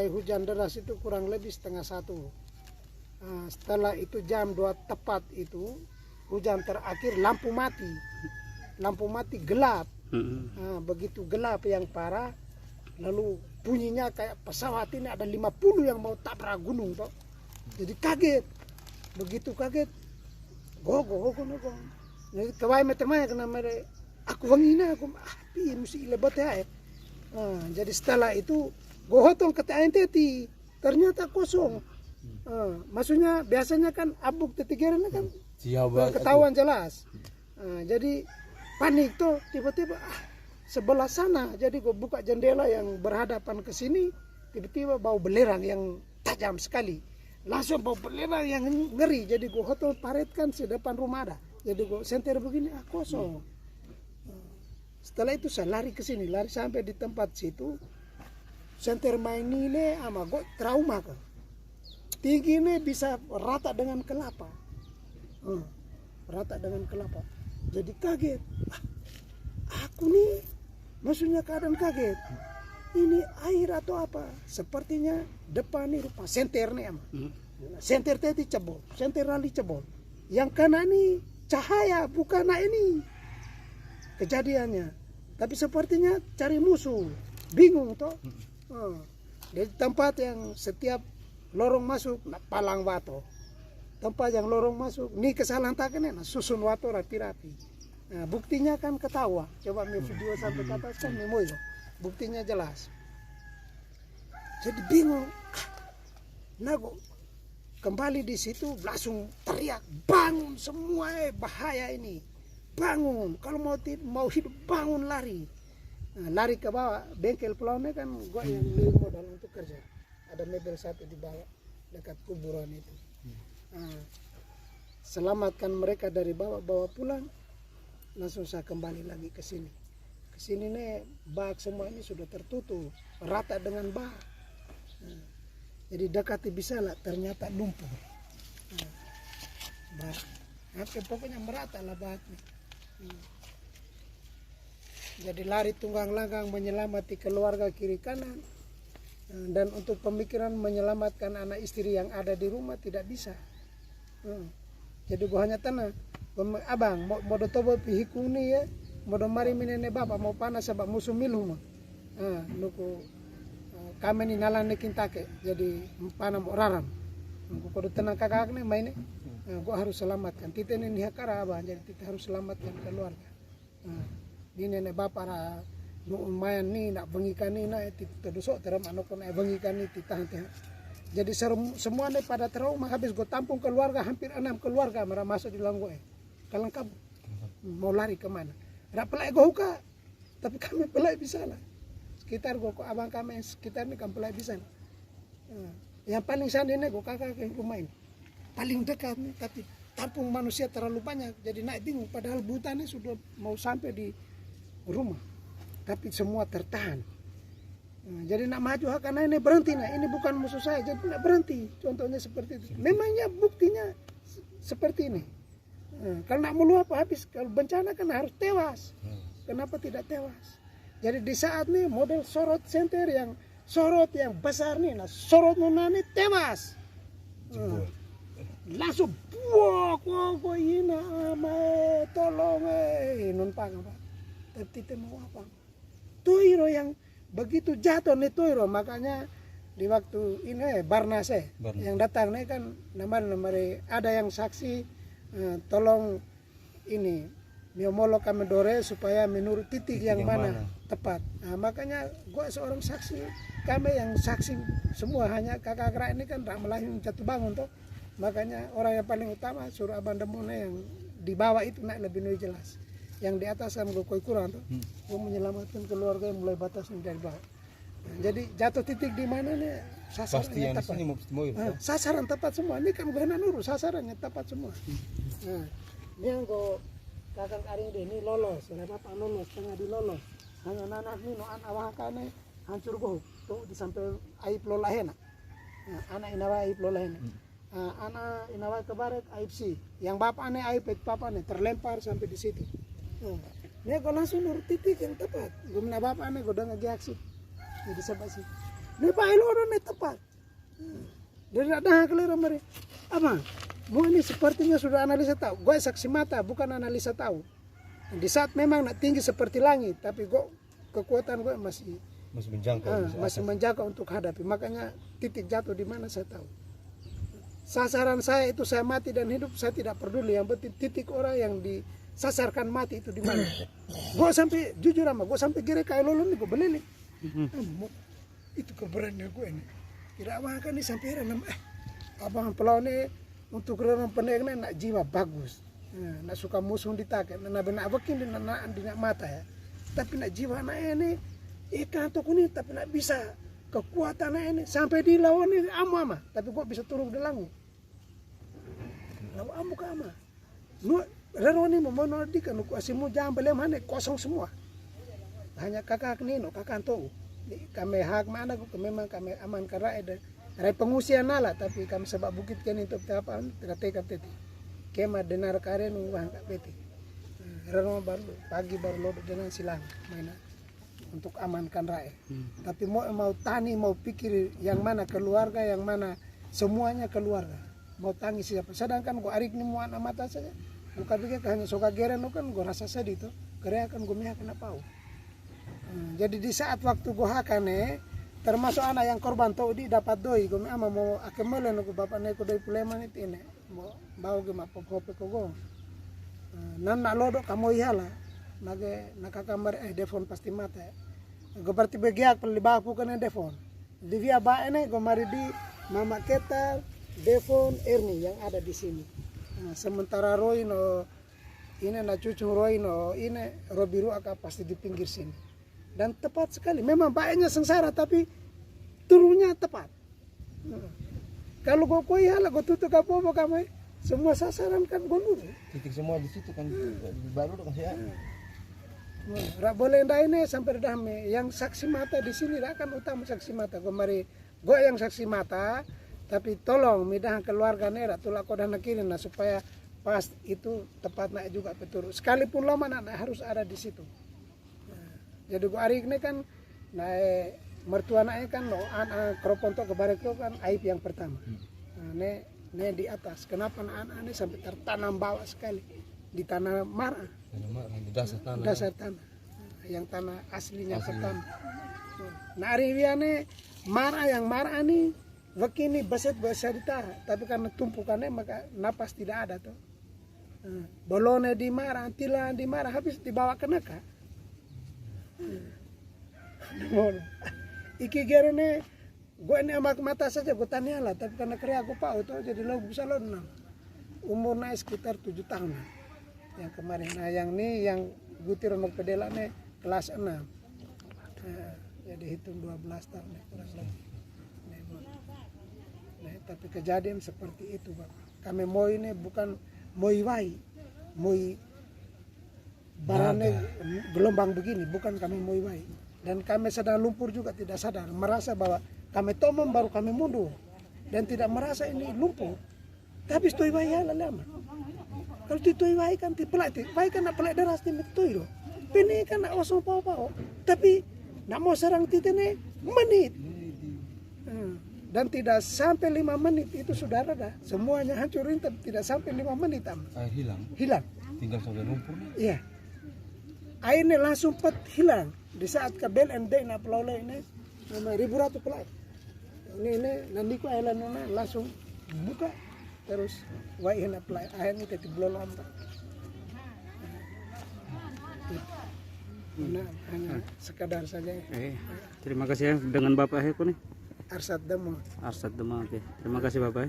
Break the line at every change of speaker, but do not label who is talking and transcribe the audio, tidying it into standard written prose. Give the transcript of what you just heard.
mulai hujan deras itu kurang lebih 1:30. Setelah itu jam 2 tepat itu hujan terakhir, lampu mati gelap. Begitu gelap yang parah, lalu bunyinya kayak pesawat ini ada 50 yang mau tabrak gunung toh. Jadi kaget, begitu kaget gogo. Jadi kawai metemanya kena mere aku wangina aku api mesti lebat ya. Jadi setelah itu gohotong ke TNT ternyata kosong. Maksudnya biasanya kan abuk tetigeran kan ketahuan jelas. Jadi panik tuh tiba-tiba sebelah sana. Jadi gue buka jendela yang berhadapan ke sini, tiba-tiba bau belerang yang tajam sekali. Langsung bau belerang yang ngeri. Jadi gue hotel paretkan sedepan rumah ada. Jadi gue senter begini kosong. Setelah itu saya lari ke sini, lari sampai di tempat situ. Senter main ini ama gue trauma kan. Tinggi ini bisa rata dengan kelapa. Rata dengan kelapa. Jadi kaget. Aku nih maksudnya keadaan kaget. Ini air atau apa? Sepertinya depan ini rupa senter nih ama. Senter tadi cebol, senter rali cebol. Yang kanan ini cahaya, bukan ini kejadiannya. Tapi sepertinya cari musuh. Bingung toh. Di tempat yang setiap lorong masuk palang wato. Tempat yang lorong masuk ini kesalahan taknya susun wato rapi-rapi. Nah, buktinya kan ketawa. Coba video sampai ke atas kan memo itu. Buktinya jelas. Jadi bingung. Nah, kembali di situ langsung teriak, bangun semua, bahaya ini. Bangun, kalau mau hidup bangun lari. Nah, lari ke bawah, bengkel pulaunya kan gua yang lebih modal untuk kerja. Ada mebel satu di bawah dekat kuburan itu. Selamatkan mereka dari bawah, bawa pulang. Langsung saya kembali lagi ke sini. Ke sini nih bak semua ini sudah tertutup, rata dengan bak. Jadi dekati bisa lah, ternyata lumpur. Bak. Pokoknya merata lah baknya. Jadi lari tunggang langgang menyelamati keluarga kiri kanan. Dan untuk pemikiran menyelamatkan anak istri yang ada di rumah tidak bisa. Jadi gua hanya tanah, abang mau tobo pihiku nih ya, mau mari minene bapak mau panas sebab musuh milu mah. Nuku kami ni nalan nekin take, jadi panam oraram. Gua kudu tenang kakak nih main. Gua harus selamatkan. Kita ini hakara abang, jadi kita harus selamatkan keluarga. Ini nenek bapak lumayan nih nak bengikan nih nak terdusuk teram anakku nak bengikan nih tahan. Jadi semua nih pada trauma habis gue tampung keluarga hampir 6 keluarga merah masuk di dalam gue. Kalian kamu mau lari kemana? Nggak pelai gue huka, tapi kami pelai bisa lah. Sekitar gue kok abang kami sekitar ini kan pelai bisa. Yang paling sandi nih gue kakak yang rumah ini paling dekat nih, tapi tampung manusia terlalu banyak jadi naik bingung. Padahal butannya sudah mau sampai di rumah, tapi semua tertahan. Jadi nak maju karena ini berhenti, nah ini bukan musuh saya, jadi nak berhenti. Contohnya seperti itu. Memangnya buktinya seperti ini. Kalau nak meluap habis, kalau bencana kan harus tewas. Kenapa tidak tewas? Jadi di saat nih model sorot senter yang sorot yang besar nih, nah sorot nona nih tewas. Langsung buah ini tolong non pang apa? Tapi mau apa? Tuiro yang begitu jatuh nih Tuiro, makanya di waktu ini Barnas yang datang nih kan nama ada yang saksi tolong ini miomolo kami dore supaya menurut titik yang mana tepat. Nah, makanya gue seorang saksi, kami yang saksi semua hanya kakak kera ini kan melahirkan jatuh bangun tuh. Makanya orang yang paling utama suruh abang demone yang di bawah itu naik lebih jelas. Yang di atas sama gue kurang tuh, gue menyelamatkan keluarga yang mulai batas dari bawah. Nah, jadi jatuh titik di mana nih sasarannya tepat. Sasaran tepat semua. Ini kan gue nurus sasarannya tepat semua. Nah, ini yang gue kakak hari ini lolos, oleh bapak lolos, tengah dilolos. Hanya anak ini noan awakane hancur gue tuh di sampai aib lolahena. Nah, anak inawa aib lolahena. Anak inawa kebaret aib si. Yang bapaknya aib papanya terlempar sampai di situ. Ini gue langsung nurut titik yang tepat. Gue menabap aneh, gue udah ngegiaksi. Jadi sebab sih. Ni bailoro ni tepat. Dari ada kelihatan mari. Apa? Mau ini sepertinya sudah analisa tahu. Gue saksi mata, bukan analisa tahu. Di saat memang nak tinggi seperti langit, tapi gue kekuatan gue masih menjangkau, masih menjangkau untuk hadapi. Makanya titik jatuh di mana saya tahu. Sasaran saya itu saya mati dan hidup saya tidak peduli. Yang penting titik orang yang disasarkan mati itu di mana. Gue sampai jujur sama gue sampai kira kayak lolong nih gue belilik. Itu keberanian gue ini. Tidak makan nih sampai heran. Abang pelau nih untuk orang pendek nak jiwa bagus. Nak suka musuh ditaket. Nak benak bekin di nak mata ya. Tapi nak jiwa nak ini ikan atau kuning tapi nak bisa kekuatan ini sampai di lawan ini ama tapi gua bisa turun di langu lawan amu ke ama nu raroni mau nordikan nu asimu jam belum mana kosong semua hanya kakak nino kakak tuh kami hak mana gua memang kami aman karena ada pengungsian nala tapi kami sebab bukit kan itu apa tidak tekap teti kema denar karen uang kak peti raroni baru pagi baru lobet dengan silang mana untuk amankan rakyat. Tapi mau tani, mau pikir yang mana keluarga, yang mana semuanya keluarga. Mau tani siapa. Sedangkan gua arik ni muan amata saja. Bukan pikir hanya soka geren kan gua rasa sedih tu. Karena kan gua mihak kena pau. Jadi di saat waktu gua hakane termasuk anak yang korban tu di dapat doi gua ama mau akemelen gua bapak neko doi puleman itu ini. Mau bau ge ma popope ko go. Nan nak lodok kamu ihala. Nage nakakambar defon pasti mata. Gue berarti begiak perlu baku kan defon. Di via ba ini gue mari di mama ketar defon Erni yang ada di sini. Sementara Roy no ini na cucu Roy no ini Robiru akan pasti di pinggir sini. Dan tepat sekali. Memang baiknya sengsara tapi turunnya tepat. Kalau gue kuiha lah gue tutup apa kamu semua sasaran kan gue dulu.
Titik semua di situ kan baru kan saya.
Rak boleh ndak ini sampai damai. Yang saksi mata di sini rak kan utama saksi mata. Gue yang saksi mata, tapi tolong midah keluarga nera tulak kodah nakirin nah supaya pas itu tepat nak juga betul. Sekalipun lama nak harus ada di situ. Jadi gue hari ini kan naik mertua anaknya kan no anak keropontok ke barekro kan aib yang pertama. Ne di atas. Kenapa anak ini sampai tertanam bawah sekali di tanah marah.
Di
dasar tanah yang tanah aslinya pertama. Nah ariwiane marah yang marah nih begini beset ditahan tapi karena tumpukannya maka napas tidak ada tuh. Bolone di marah tilan di marah habis dibawa ke naka. Iki gerene gue ini amak mata saja gue tanya lah tapi karena kerja aku pau tuh jadi lo bisa lo umurnya sekitar 7 tahun. Yang kemarin, nah yang ini yang gutir untuk pedela nih kelas 6 jadi hitung 12 tahun kurang lebih nah, tapi kejadian seperti itu Pak. Kami mau ini bukan mau iwai mau barangnya gelombang begini bukan kami mau iwai dan kami sedang lumpur juga tidak sadar merasa bahwa kami tomom baru kami mundur dan tidak merasa ini lumpur tapi itu iwai ya lama. Kalau itu iwai kan tipelai kan nak pelai deras ni betul. Pini kan nak osong pau. Tapi nak mau serang titene menit. Dan tidak sampai 5 menit itu sudah ada. Semuanya hancurin tapi tidak sampai 5 menit
air
hilang. Tinggal
sampai lumpur.
Iya. Airnya langsung hilang. Di saat kabel ende nak pelau ini nama ribu ratu pelai. Ini nanti ku island langsung buka. Terus waihin apply akhirnya tetap belum lompat. Hanya sekadar saja.
Terima kasih ya dengan Bapak Heko nih.
Arsad Demo.
Oke. Terima kasih Bapak.